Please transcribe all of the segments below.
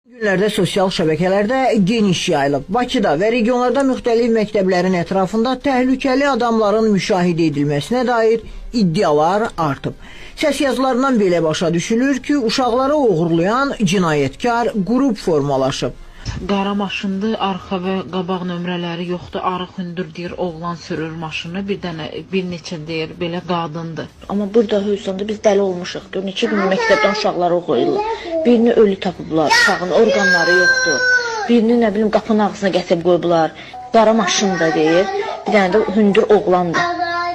Günlərdə sosial şəbəkələrdə geniş yayılıb. Bakıda və regionlarda müxtəlif məktəblərin ətrafında təhlükəli adamların müşahidə edilməsinə dair iddialar artıb. Səs yazılarından belə başa düşülür ki, uşaqları uğurlayan cinayətkar qrup formalaşıb. Qara maşındır, arxa və qabaq nömrələri yoxdur, arıq hündür deyir, oğlan sürür maşını, bir neçə deyir, belə qadındır. Amma burada Hüsanda biz dəli olmuşuq. Gör, neçə gün məktəbdən uşaqları oxuyurlar. Birini ölü tapıblar, uşağın orqanları yoxdur. Birini nə bilim qapının ağzına gətirib qoyublar. Qara maşın da deyir, bir dənə də hündür oğlandır.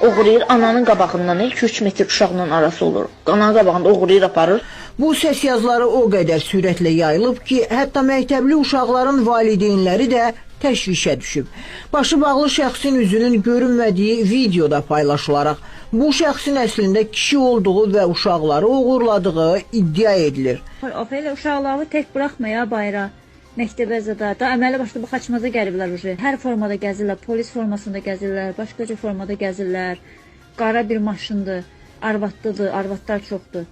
Oğurlayır, ananın qabağından 2-3 metr uşaqla arası olur. Ananın qabağında oğurlayır, aparır. Bu səs yazıları o qədər sürətlə yayılıb ki, hətta məktəbli uşaqların valideynləri də təşvişə düşüb. Başı bağlı şəxsin üzünün görünmədiyi videoda paylaşılaraq, bu şəxsin əslində kişi olduğu və uşaqları uğurladığı iddia edilir. Elə uşaqları tək buraxmaya bayra. Məktəbə zada, da əməli başda bu xaçmaza gəliblər uje. Hər formada gəzirlər, polis formasında gəzirlər, başqa cür formada gəzirlər. Qara bir maşındır, arvadlıdır, arvadlar çoxdur.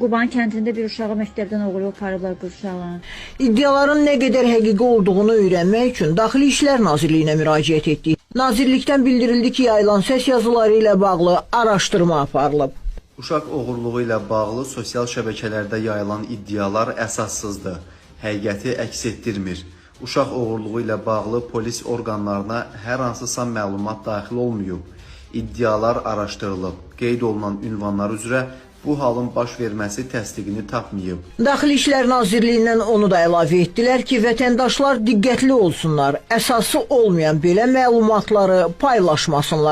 Quban kəndində bir uşağı məktəbdən oğurlayıb aparıblar qız uşağını. İddiaların nə qədər həqiqi olduğunu öyrənmək üçün Daxili İşlər Nazirliyinə müraciət etdik. Nazirlikdən bildirildi ki, yayılan səs yazıları ilə bağlı araşdırma aparılıb. Uşaq uğurluğu ilə bağlı sosial şəbəkələrdə yayılan iddialar əsassızdır. Həqiqəti əks etdirmir. Uşaq uğurluğu ilə bağlı polis orqanlarına hər hansısa məlumat daxil olmayıb. İddialar araşdırılıb. Qeyd olunan ünvanlar üzrə bu halın baş verməsi təsdiqini tapmayıb. Daxili İşlər Nazirliyindən onu da əlavə etdilər ki, vətəndaşlar diqqətli olsunlar, əsası olmayan belə məlumatları paylaşmasınlar.